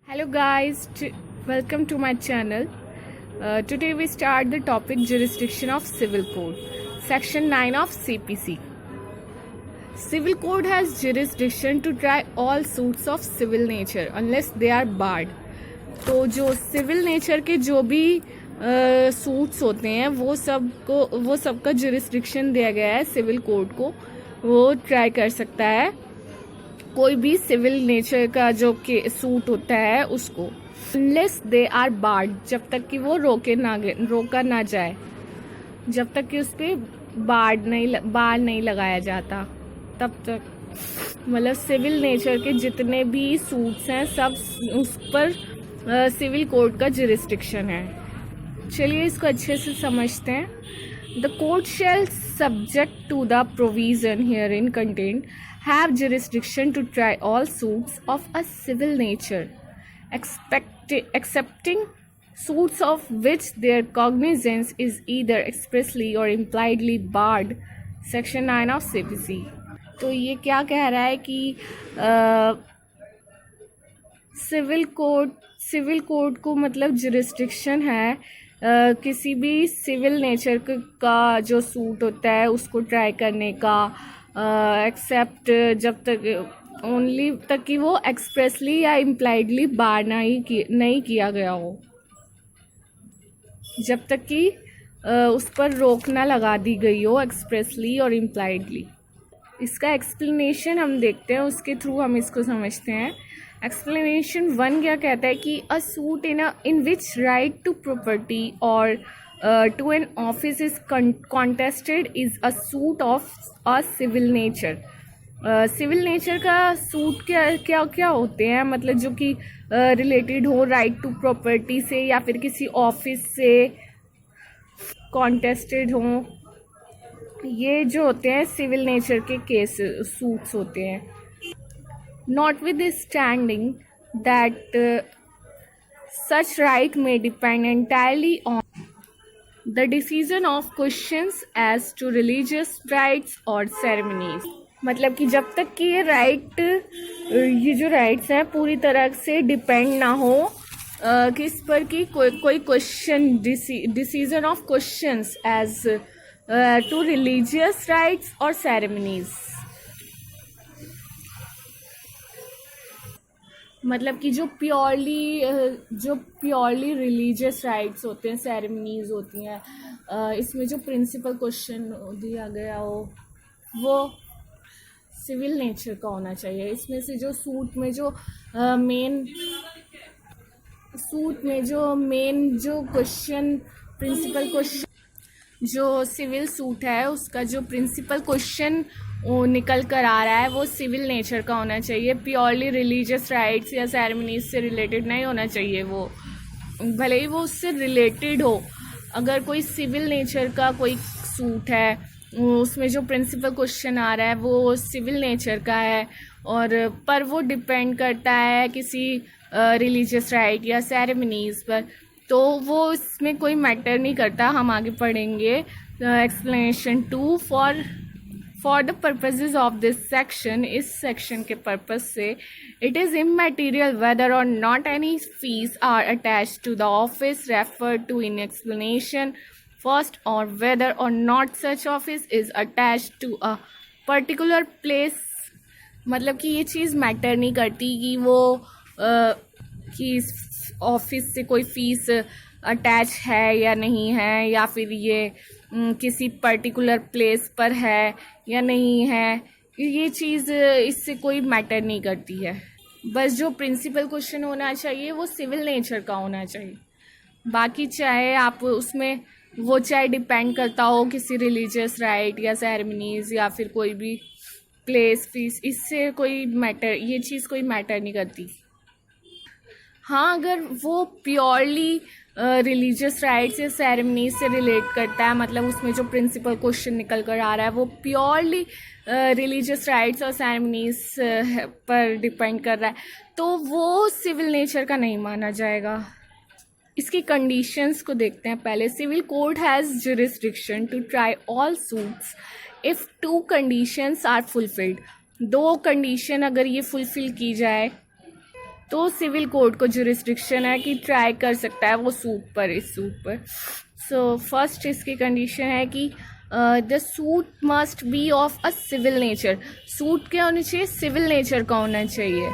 Hello guys, welcome to my channel. Today we start the topic jurisdiction of civil code, section 9 of CPC. Civil code has jurisdiction to try all suits of civil nature unless they are barred. तो जो civil nature के जो भी suits होते हैं वो सबका jurisdiction दिया गया है सिविल कोड को, वो ट्राई कर सकता है कोई भी सिविल नेचर का जो के सूट होता है उसको, अनलेस दे आर बार्ड, जब तक कि वो रोका ना जाए, जब तक कि उस पर बार नहीं लगाया जाता तब तक। मतलब सिविल नेचर के जितने भी सूट्स हैं सब उस पर सिविल कोड का जुरिस्डिक्शन है। चलिए इसको अच्छे से समझते हैं। The court shall subject to the provision herein content have jurisdiction to try all suits of a civil nature, excepting suits of which their cognizance is either expressly or impliedly barred. Section 9 of CPC. तो ये क्या कह रहा है कि civil code को मतलब jurisdiction है किसी भी सिविल नेचर का जो सूट होता है उसको ट्राई करने का, एक्सेप्ट जब तक ओनली तक कि वो एक्सप्रेसली या इम्प्लाइडली बार नहीं किया गया हो, जब तक कि उस पर रोक ना लगा दी गई हो एक्सप्रेसली और इम्प्लाइडली। इसका एक्सप्लेनेशन हम देखते हैं, उसके थ्रू हम इसको समझते हैं। एक्सप्लेनेशन 1 क्या कहता है कि a suit in which right to property or to an office is contested is a suit of a civil nature. Civil nature का सूट क्या होते हैं, मतलब जो कि रिलेटेड हो राइट टू प्रॉपर्टी से या फिर किसी ऑफिस से कॉन्टेस्टेड हो, ये जो होते हैं सिविल नेचर के केस सूट्स होते हैं। Not with standing that such right may depend entirely on the decision of questions as to religious rites or ceremonies. मतलब कि जब तक कि ये जो राइट्स हैं पूरी तरह से डिपेंड ना हो किस पर कि कोई question, decision of questions as to religious rights or ceremonies. मतलब कि जो प्योरली रिलीजियस राइट्स होते हैं, सेरेमनीज होती हैं, इसमें जो प्रिंसिपल क्वेश्चन दिया गया हो वो सिविल नेचर का होना चाहिए। इसमें से जो सूट में जो मेन जो क्वेश्चन, प्रिंसिपल क्वेश्चन, जो सिविल सूट है उसका जो प्रिंसिपल क्वेश्चन वो निकल कर आ रहा है वो सिविल नेचर का होना चाहिए। प्योरली रिलीजियस राइट्स या सेरेमनीज से रिलेटेड नहीं होना चाहिए वो, भले ही वो उससे रिलेटेड हो। अगर कोई सिविल नेचर का कोई सूट है उसमें जो प्रिंसिपल क्वेश्चन आ रहा है वो सिविल नेचर का है और पर वो डिपेंड करता है किसी रिलीजियस राइट या सेरेमनीज पर, तो वो इसमें कोई मैटर नहीं करता। हम आगे पढ़ेंगे explanation 2 for the purposes of this section. इस सेक्शन के पर्पस से it is immaterial whether or not any fees are attached to the office refer to in explanation first, or whether or not such office is attached to a particular place. मतलब कि ये चीज़ matter नहीं करती कि वो कि office से कोई फीस अटैच है या नहीं है, या फिर ये किसी पर्टिकुलर प्लेस पर है या नहीं है, ये चीज़ इससे कोई मैटर नहीं करती है। बस जो प्रिंसिपल क्वेश्चन होना चाहिए वो सिविल नेचर का होना चाहिए। बाकी चाहे आप उसमें वो चाहे डिपेंड करता हो किसी रिलीजियस राइट या सेरेमनीज या फिर कोई भी प्लेस फीस, इससे कोई मैटर, ये चीज़ कोई मैटर नहीं करती। हाँ, अगर वो प्योरली रिलीजियस राइट्स या सेरेमनीज से रिलेट करता है, मतलब उसमें जो प्रिंसिपल क्वेश्चन निकल कर आ रहा है वो purely religious rights or ceremonies पर डिपेंड कर रहा है, तो वो सिविल नेचर का नहीं माना जाएगा। इसकी कंडीशंस को देखते हैं पहले। Civil code has jurisdiction to try all suits if 2 conditions are fulfilled. 2 condition अगर ये फुलफिल की जाए तो सिविल कोड को जुरिस्डिक्शन है कि ट्राई कर सकता है वो सूट पर, इस सूट पर। सो फर्स्ट इसकी कंडीशन है कि the suit must be of a civil nature, suit क्या होना चाहिए, सिविल नेचर का होना चाहिए।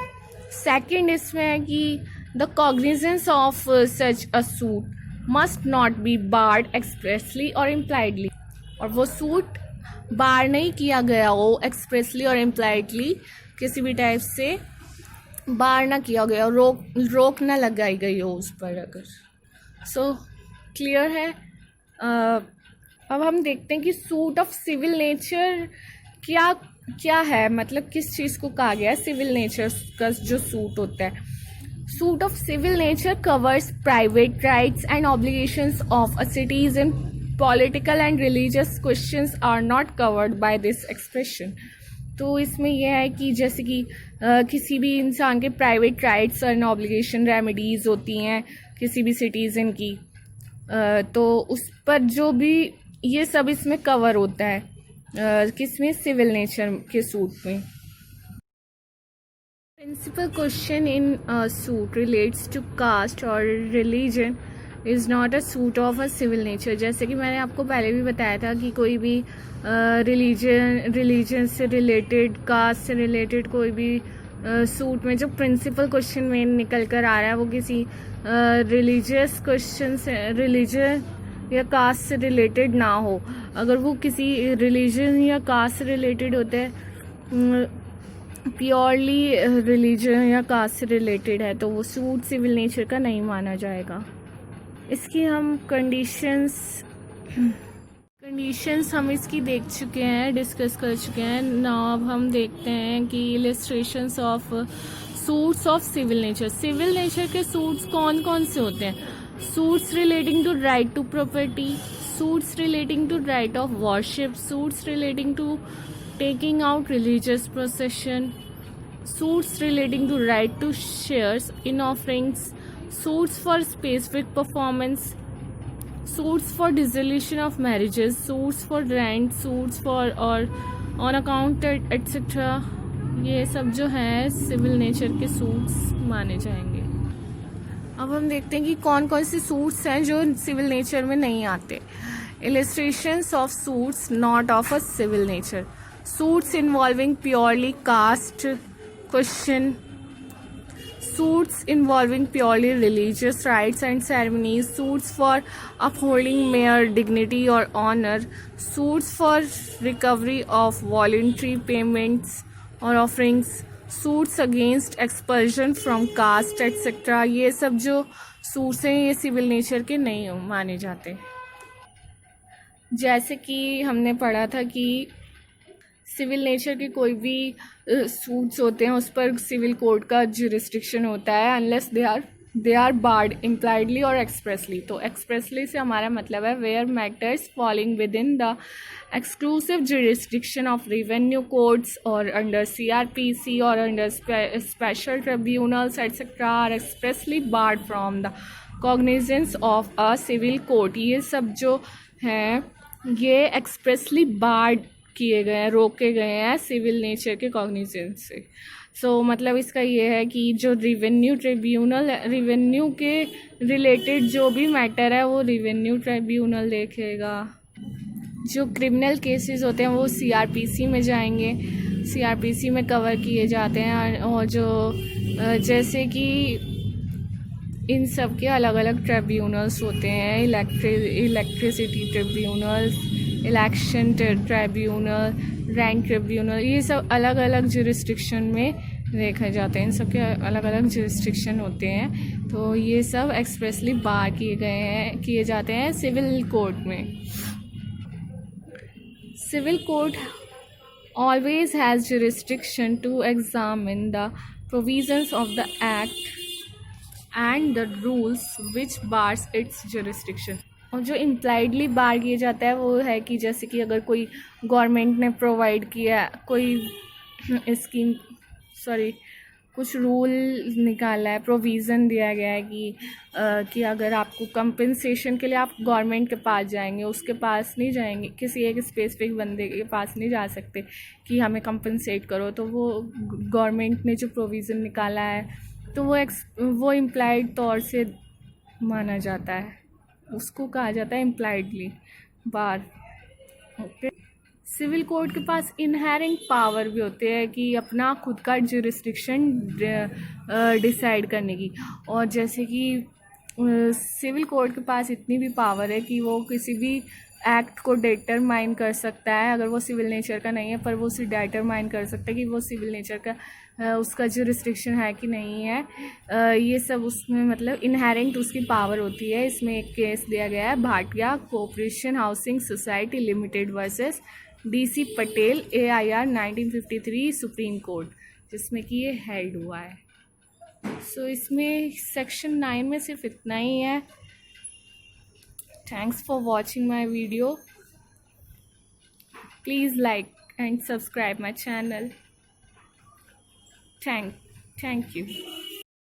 सेकंड इसमें है कि the cognizance of such a suit must not be barred expressly or impliedly, और वो सूट बार नहीं किया गया हो एक्सप्रेसली और इम्प्लाइडली, किसी भी टाइप से बार ना किया गया हो, रोक ना लगाई गई हो उस पर अगर। सो क्लियर है। अब हम देखते हैं कि सूट ऑफ सिविल नेचर क्या क्या है, मतलब किस चीज़ को कहा गया है सिविल नेचर का जो सूट होता है। Suit of civil nature covers private rights and obligations of a citizen, political and religious questions are not covered by this expression. तो इसमें यह है कि जैसे कि किसी भी इंसान के private rights and obligation remedies होती हैं किसी भी सिटीज़न की, तो उस पर जो भी ये सब इसमें कवर होता है, किसमें, सिविल नेचर के सूट में। Principal question in suit relates to caste और religion is not a suit of a civil nature. जैसे कि मैंने आपको पहले भी बताया था कि कोई भी रिलीजन से रिलेटेड, कास्ट से रिलेटेड कोई भी सूट में जो प्रिंसिपल क्वेश्चन में निकल कर आ रहा है वो किसी रिलीजियस क्वेश्चन से, रिलीजन या कास्ट से रिलेटेड ना हो। अगर वो किसी रिलीजन या कास्ट से रिलेटेड होता है, प्योरली रिलीजन या कास्ट से रिलेटेड है, तो वो सूट सिविल नेचर का नहीं माना जाएगा। इसकी हम कंडीशंस हम इसकी देख चुके हैं, डिस्कस कर चुके हैं। नाउ अब हम देखते हैं कि illustrations of suits of civil nature. Civil nature के सूट्स कौन कौन से होते हैं? Suits relating to right to property, suits relating to right of worship, suits relating to taking out religious procession, suits relating to right to shares in offerings, suits for specific performance, suits for dissolution of marriages, suits for rent, suits for or on account etc. ये सब जो है civil nature के suits माने जाएंगे। अब हम देखते हैं कि कौन कौन से सूट्स हैं जो सिविल नेचर में नहीं आते। Illustrations of suits not of a civil nature. Suits involving purely caste question, suits involving purely religious rites and ceremonies, suits for upholding mere dignity or honor, suits for recovery of voluntary payments or offerings, suits against expulsion from caste etc. ये सब जो suits हैं ये civil nature के नहीं माने जाते। जैसे कि हमने पढ़ा था कि सिविल नेचर के कोई भी सूट्स होते हैं उस पर सिविल कोड का जुरिस्डिक्शन होता है unless they are barred impliedly or expressly. तो एक्सप्रेसली से हमारा मतलब है where matters falling within the exclusive jurisdiction of revenue codes or under CRPC or under special tribunals etcetera are expressly barred from the cognizance of a civil code. ये सब जो हैं ये एक्सप्रेसली बार्ड किए गए हैं, रोके गए हैं सिविल नेचर के कॉग्निजेंस से। सो मतलब इसका ये है कि जो रेवेन्यू ट्रिब्यूनल, रेवेन्यू के रिलेटेड जो भी मैटर है वो रेवेन्यू ट्रिब्यूनल देखेगा। जो क्रिमिनल केसेस होते हैं वो CRPC में जाएंगे, CRPC में कवर किए जाते हैं। और जो जैसे कि इन सब के अलग अलग ट्रिब्यूनल्स होते हैं, electricity tribunals, election tribunal, rank tribunal, ये सब अलग अलग जुरिस्डिक्शन में देखे जाते हैं। इन सब के अलग अलग जुरिस्डिक्शन होते हैं, तो ये सब एक्सप्रेसली बार किए जाते हैं सिविल कोड में। Civil code always has jurisdiction to examine the provisions of the act and the rules which bars its jurisdiction। और जो इम्प्लाइडली बार किया जाता है वो है कि जैसे कि अगर कोई गवर्नमेंट ने प्रोवाइड किया कोई स्कीम, कुछ रूल निकाला है, प्रोविज़न दिया गया है कि अगर आपको कंपनसेशन के लिए आप गवर्नमेंट के पास जाएंगे, उसके पास नहीं जाएंगे, किसी एक स्पेसिफिक बंदे के पास नहीं जा सकते कि हमें कंपनसेट करो। तो वो गवर्नमेंट ने जो प्रोविज़न निकाला है तो वो इम्प्लाइड तौर से माना जाता है, उसको कहा जाता है इम्प्लाइडली बार। ओके। सिविल कोर्ट के पास इनहेरेंट पावर भी होते हैं कि अपना खुद का जुरिस्डिक्शन डिसाइड करने की। और जैसे कि सिविल कोर्ट के पास इतनी भी पावर है कि वो किसी भी एक्ट को डिटरमाइन कर सकता है, अगर वो सिविल नेचर का नहीं है पर वो उसे डिटरमाइन कर सकता है कि वो सिविल नेचर का उसका जुरिस्डिक्शन है कि नहीं है। ये सब उसमें मतलब इनहेरेंट उसकी पावर होती है। इसमें एक केस दिया गया है, Bhatia corporation housing society limited versus DC Patel AIR 1953 supreme court, जिसमें कि ये हेल्ड हुआ है। सो इसमें सेक्शन 9 में सिर्फ इतना ही है। Thanks for watching my video. Please like and subscribe my channel. Thank you.